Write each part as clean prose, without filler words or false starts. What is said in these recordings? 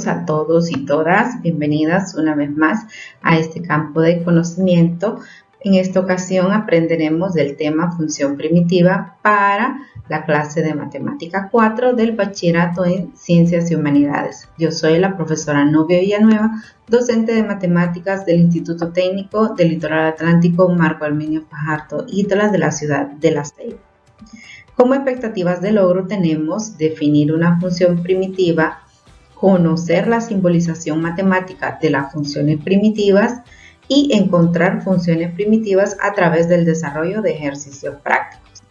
Bienvenidos a todos y todas, bienvenidas una vez más a este campo de conocimiento. En esta ocasión aprenderemos del tema función primitiva para la clase de Matemática 4 del Bachillerato en Ciencias y Humanidades. Yo soy la profesora Nubia Villanueva, docente de Matemáticas del Instituto Técnico del Litoral Atlántico Marco Arminio Fajardo Ítala de la ciudad de La Ceiba. Como expectativas de logro tenemos definir una función primitiva, conocer la simbolización matemática de las funciones primitivas y encontrar funciones primitivas a través del desarrollo de ejercicios prácticos.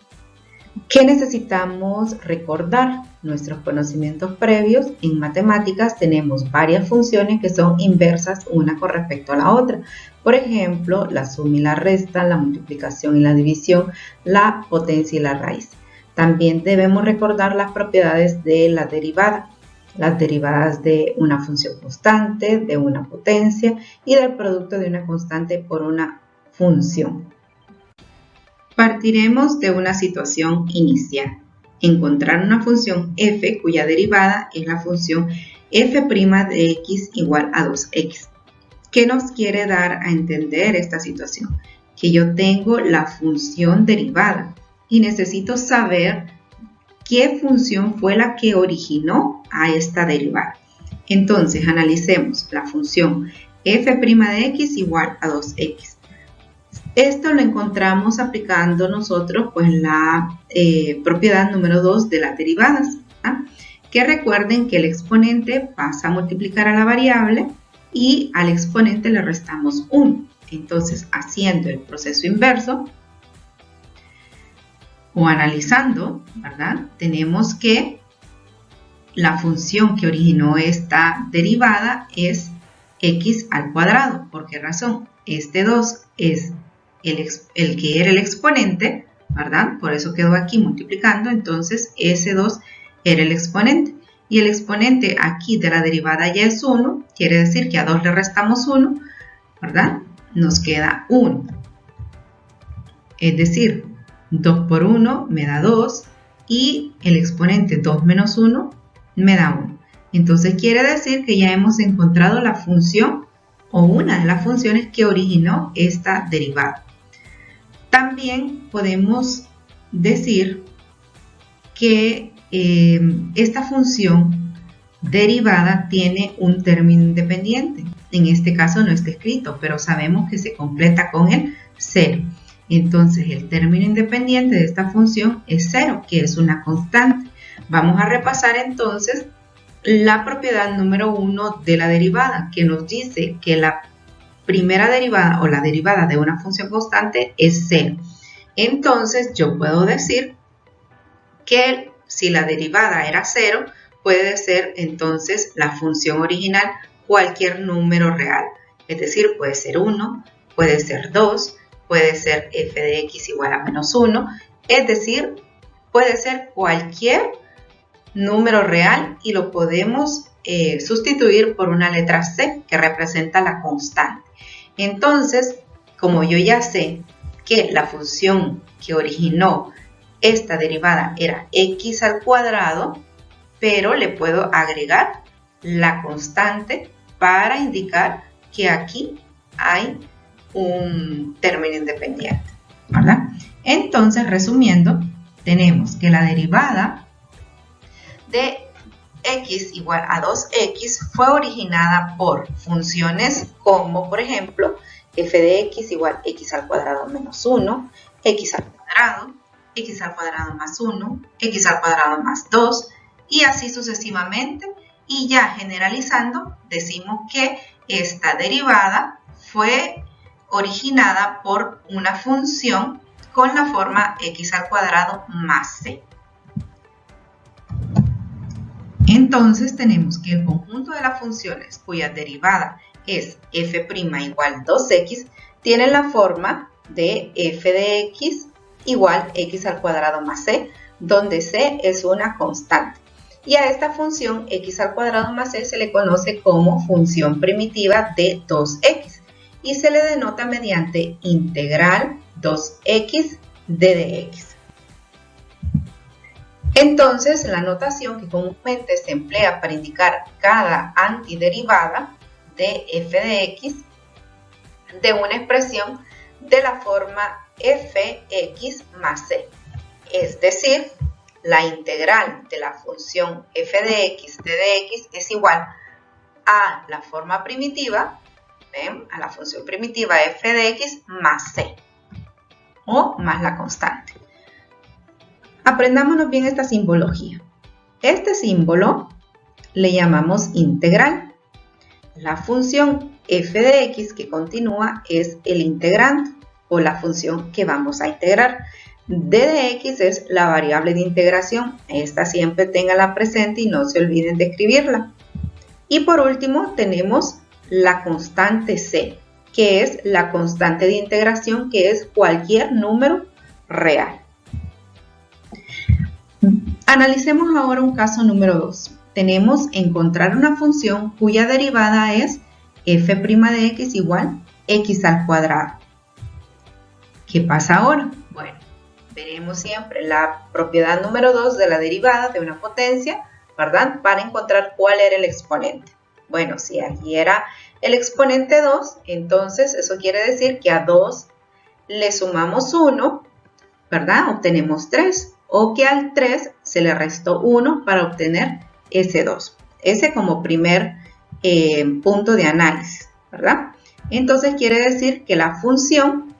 ¿Qué necesitamos recordar? Nuestros conocimientos previos en matemáticas tenemos varias funciones que son inversas una con respecto a la otra. Por ejemplo, la suma y la resta, la multiplicación y la división, la potencia y la raíz. También debemos recordar las propiedades de la derivada. Las derivadas de una función constante, de una potencia y del producto de una constante por una función. Partiremos de una situación inicial. Encontrar una función f cuya derivada es la función f' de x igual a 2x. ¿Qué nos quiere dar a entender esta situación? Que yo tengo la función derivada y necesito saber ¿qué función fue la que originó a esta derivada? Entonces, analicemos la función f' de x igual a 2x. Esto lo encontramos aplicando nosotros pues, la propiedad número 2 de las derivadas. Que recuerden que el exponente pasa a multiplicar a la variable y al exponente le restamos 1. Entonces, haciendo el proceso inverso, o analizando, ¿verdad? Tenemos que la función que originó esta derivada es x al cuadrado. ¿Por qué razón? Este 2 es el que era el exponente, ¿verdad? Por eso quedó aquí multiplicando, entonces ese 2 era el exponente. Y el exponente aquí de la derivada ya es 1, quiere decir que a 2 le restamos 1, ¿verdad? Nos queda 1. Es decir, 2 por 1 me da 2 y el exponente 2 menos 1 me da 1. Entonces quiere decir que ya hemos encontrado la función o una de las funciones que originó esta derivada. También podemos decir que esta función derivada tiene un término independiente. En este caso no está escrito, pero sabemos que se completa con el 0. Entonces, el término independiente de esta función es 0, que es una constante. Vamos a repasar entonces la propiedad número 1 de la derivada, que nos dice que la primera derivada o la derivada de una función constante es 0. Entonces, yo puedo decir que si la derivada era 0, puede ser entonces la función original cualquier número real. Es decir, puede ser 1, puede ser 2, puede ser f de x igual a menos 1, es decir, puede ser cualquier número real y lo podemos sustituir por una letra c que representa la constante. Entonces, como yo ya sé que la función que originó esta derivada era x al cuadrado, pero le puedo agregar la constante para indicar que aquí hay un término independiente, ¿verdad? Entonces, resumiendo, tenemos que la derivada de x igual a 2x fue originada por funciones como, por ejemplo, f de x igual a x al cuadrado menos 1, x al cuadrado más 1, x al cuadrado más 2, y así sucesivamente. Y ya generalizando, decimos que esta derivada fue originada por una función con la forma x al cuadrado más c. Entonces tenemos que el conjunto de las funciones cuya derivada es f' igual 2x tienen la forma de f de x igual x al cuadrado más c, donde c es una constante. Y a esta función x al cuadrado más c se le conoce como función primitiva de 2x. Y se le denota mediante integral 2x d de x. Entonces, la notación que comúnmente se emplea para indicar cada antiderivada de f de x de una expresión de la forma fx más c, es decir, la integral de la función f de x t de x es igual a la forma primitiva, ¿ven? A la función primitiva f de x más c, o más la constante. Aprendámonos bien esta simbología. Este símbolo le llamamos integral. La función f de x que continúa es el integrando o la función que vamos a integrar. D de x es la variable de integración. Esta siempre ténganla presente y no se olviden de escribirla. Y por último tenemos la constante c, que es la constante de integración, que es cualquier número real. Analicemos ahora un caso número 2. Tenemos encontrar una función cuya derivada es f' de x igual x al cuadrado. ¿Qué pasa ahora? Bueno, veremos siempre la propiedad número 2 de la derivada de una potencia, ¿verdad? Para encontrar cuál era el exponente. Bueno, si aquí era el exponente 2, entonces eso quiere decir que a 2 le sumamos 1, ¿verdad? Obtenemos 3. O que al 3 se le restó 1 para obtener ese 2. Ese como primer punto de análisis, ¿verdad? Entonces quiere decir que la función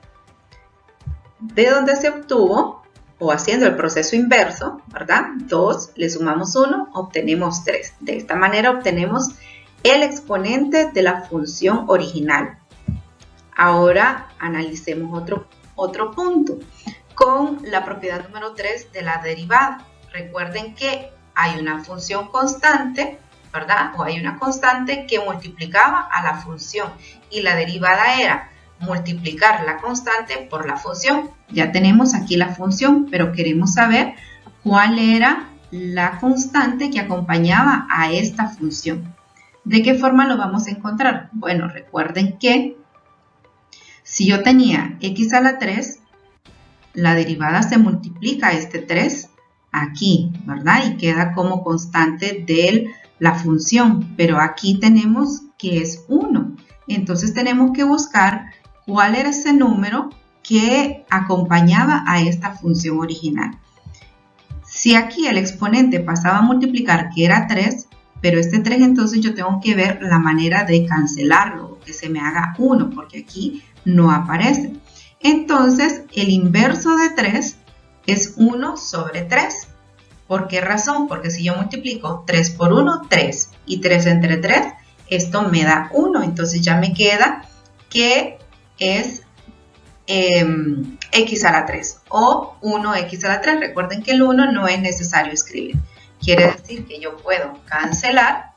de donde se obtuvo, o haciendo el proceso inverso, ¿verdad? 2 le sumamos 1, obtenemos 3. De esta manera obtenemos el exponente de la función original. Ahora analicemos otro punto con la propiedad número 3 de la derivada. Recuerden que hay una función constante, ¿verdad? O hay una constante que multiplicaba a la función y la derivada era multiplicar la constante por la función. Ya tenemos aquí la función, pero queremos saber cuál era la constante que acompañaba a esta función. ¿De qué forma lo vamos a encontrar? Bueno, recuerden que si yo tenía x a la 3, la derivada se multiplica a este 3 aquí, ¿verdad? Y queda como constante de la función, pero aquí tenemos que es 1. Entonces tenemos que buscar cuál era ese número que acompañaba a esta función original. Si aquí el exponente pasaba a multiplicar, que era 3, pero este 3 entonces yo tengo que ver la manera de cancelarlo, que se me haga 1, porque aquí no aparece. Entonces, el inverso de 3 es 1 sobre 3. ¿Por qué razón? Porque si yo multiplico 3 por 1, 3. Y 3 entre 3, esto me da 1. Entonces ya me queda que es x a la 3 o 1x a la 3. Recuerden que el 1 no es necesario escribir. Quiere decir que yo puedo cancelar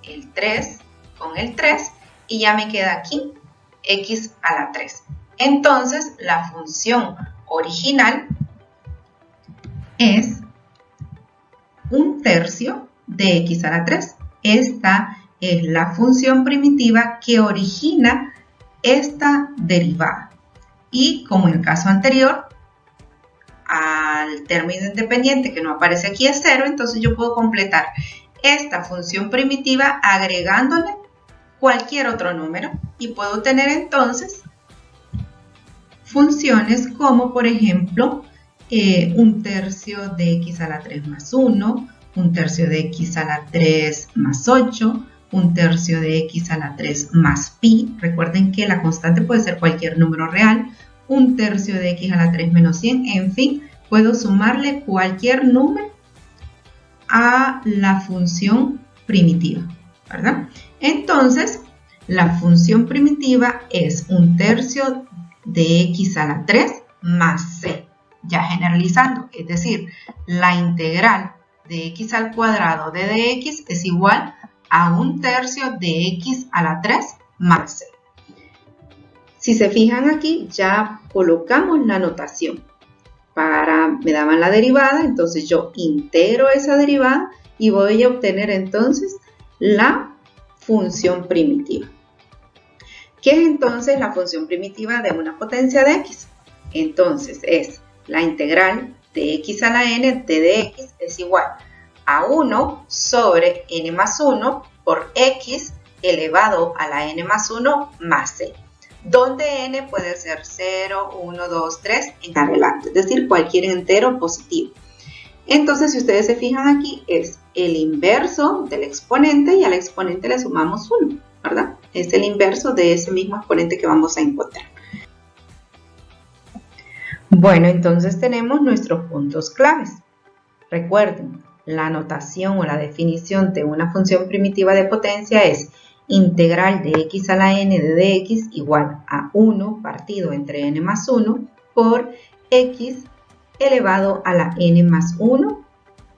el 3 con el 3 y ya me queda aquí x a la 3. Entonces, la función original es 1/3 de x a la 3. Esta es la función primitiva que origina esta derivada. Y como en el caso anterior, al término independiente que no aparece aquí es 0, entonces yo puedo completar esta función primitiva agregándole cualquier otro número y puedo tener entonces funciones como por ejemplo 1/3 de x a la 3 más 1, 1/3 de x a la 3 más 8, 1/3 de x a la 3 más pi. Recuerden que la constante puede ser cualquier número real, 1/3 de x a la 3 menos 100, en fin, puedo sumarle cualquier número a la función primitiva, ¿verdad? Entonces, la función primitiva es 1/3 de x a la 3 más c, ya generalizando, es decir, la integral de x al cuadrado de dx es igual a 1/3 de x a la 3 más c. Si se fijan aquí, ya colocamos la notación. Me daban la derivada, entonces yo integro esa derivada y voy a obtener entonces la función primitiva. ¿Qué es entonces la función primitiva de una potencia de x? Entonces es la integral de x a la n d de x es igual a 1 sobre n más 1 por x elevado a la n más 1 más c, donde n puede ser 0, 1, 2, 3 en adelante, es decir, cualquier entero positivo. Entonces, si ustedes se fijan aquí, es el inverso del exponente y al exponente le sumamos 1, ¿verdad? Es el inverso de ese mismo exponente que vamos a encontrar. Bueno, entonces tenemos nuestros puntos claves. Recuerden, la notación o la definición de una función primitiva de potencia es integral de x a la n de dx igual a 1 partido entre n más 1 por x elevado a la n más 1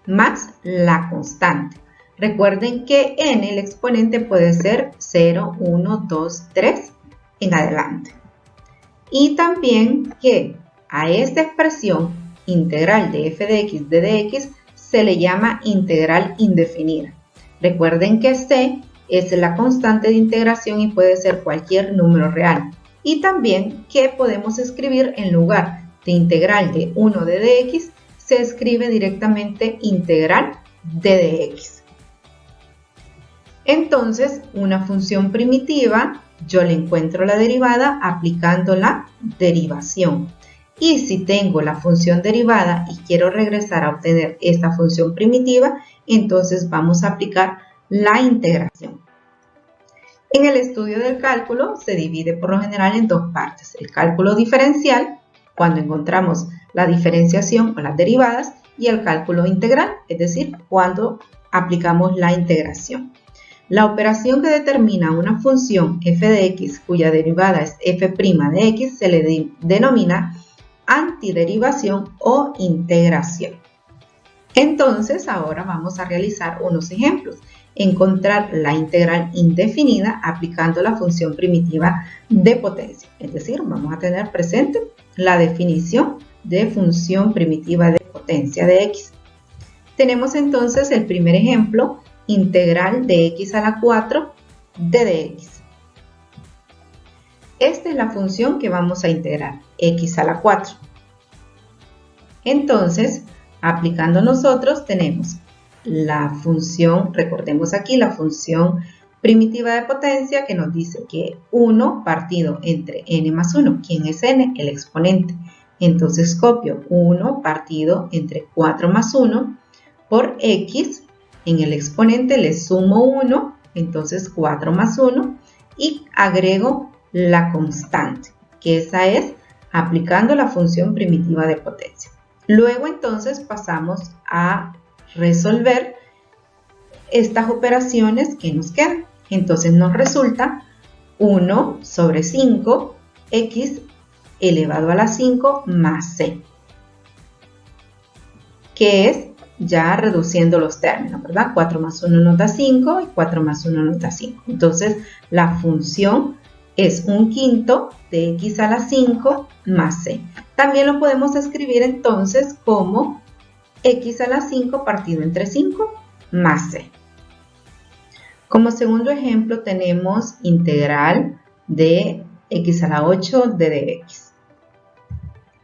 más la constante. Recuerden que n, el exponente, puede ser 0, 1, 2, 3 en adelante. Y también que a esta expresión integral de f de x de dx se le llama integral indefinida. Recuerden que c es la constante de integración y puede ser cualquier número real. Y también que podemos escribir en lugar de integral de 1 de dx, se escribe directamente integral de dx. Entonces, una función primitiva, yo le encuentro la derivada aplicando la derivación. Y si tengo la función derivada y quiero regresar a obtener esta función primitiva, entonces vamos a aplicar la integración. En el estudio del cálculo se divide por lo general en dos partes. El cálculo diferencial, cuando encontramos la diferenciación o las derivadas, y el cálculo integral, es decir, cuando aplicamos la integración. La operación que determina una función f de x cuya derivada es f' de x se le denomina antiderivación o integración. Entonces, ahora vamos a realizar unos ejemplos. Encontrar la integral indefinida aplicando la función primitiva de potencia. Es decir, vamos a tener presente la definición de función primitiva de potencia de x. Tenemos entonces el primer ejemplo, integral de x a la 4 de dx. Esta es la función que vamos a integrar, x a la 4. Entonces, aplicando nosotros tenemos la función, recordemos aquí la función primitiva de potencia que nos dice que 1 partido entre n más 1. ¿Quién es n? El exponente. Entonces copio 1 partido entre 4 más 1 por x. En el exponente le sumo 1, entonces 4 más 1 y agrego la constante, que esa es aplicando la función primitiva de potencia. Luego entonces pasamos a resolver estas operaciones que nos quedan. Entonces nos resulta 1 sobre 5 x elevado a la 5 más c, que es ya reduciendo los términos, ¿verdad? 4 más 1 nos da 5 y 4 más 1 nos da 5. Entonces la función es 1/5 de x a la 5 más c. También lo podemos escribir entonces como x a la 5 partido entre 5 más c. Como segundo ejemplo tenemos integral de x a la 8 de dx.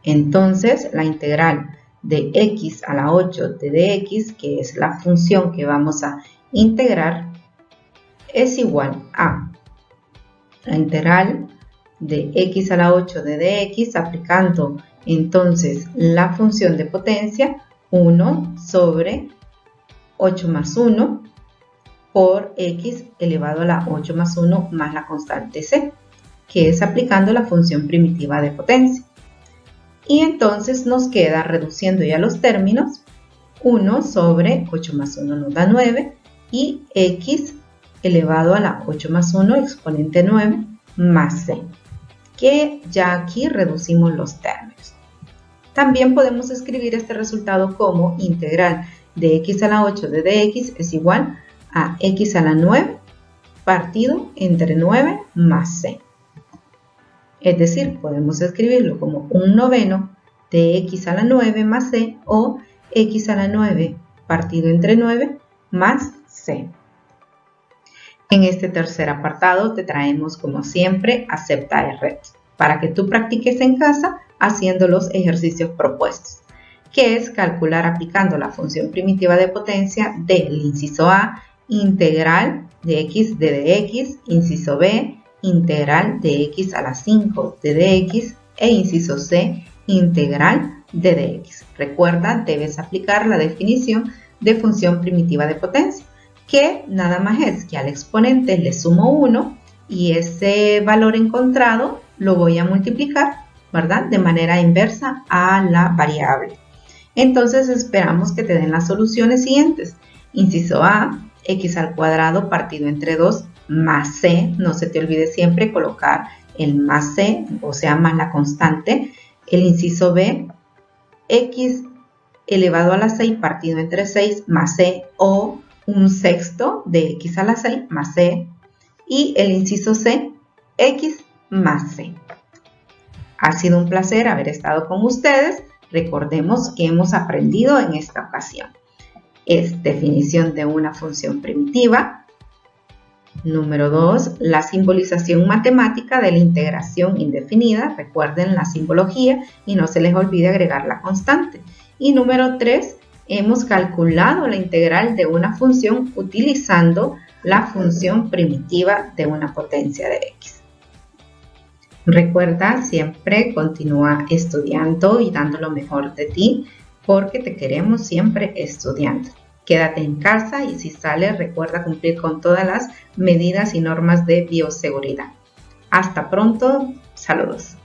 Entonces la integral de x a la 8 de dx, que es la función que vamos a integrar, es igual a la integral de x a la 8 de dx aplicando entonces la función de potencia 1 sobre 8 más 1 por x elevado a la 8 más 1 más la constante c, que es aplicando la función primitiva de potencia. Y entonces nos queda, reduciendo ya los términos, 1 sobre 8 más 1 nos da 9 y x elevado a la 8 más 1 exponente 9 más c, que ya aquí reducimos los términos. También podemos escribir este resultado como integral de x a la 8 de dx es igual a x a la 9 partido entre 9 más c. Es decir, podemos escribirlo como 1/9 de x a la 9 más c o x a la 9 partido entre 9 más c. En este tercer apartado te traemos como siempre acepta el reto para que tú practiques en casa haciendo los ejercicios propuestos. que es calcular aplicando la función primitiva de potencia del inciso A, integral de x de dx, inciso B, integral de x a la 5 de dx e inciso C, integral de dx. Recuerda, debes aplicar la definición de función primitiva de potencia, que nada más es que al exponente le sumo 1 y ese valor encontrado lo voy a multiplicar, ¿verdad?, de manera inversa a la variable. Entonces esperamos que te den las soluciones siguientes. Inciso A, x al cuadrado partido entre 2 más c. No se te olvide siempre colocar el más c, o sea, más la constante. El inciso B, x elevado a la 6 partido entre 6 más c, o un sexto de x a la 6 más c. Y el inciso C, x más c. Ha sido un placer haber estado con ustedes. Recordemos que hemos aprendido en esta ocasión es definición de una función primitiva. Número 2, la simbolización matemática de la integración indefinida. Recuerden la simbología y no se les olvide agregar la constante. Y número 3, hemos calculado la integral de una función utilizando la función primitiva de una potencia de x. Recuerda, siempre continúa estudiando y dando lo mejor de ti, porque te queremos siempre estudiando. Quédate en casa y si sales, recuerda cumplir con todas las medidas y normas de bioseguridad. Hasta pronto, saludos.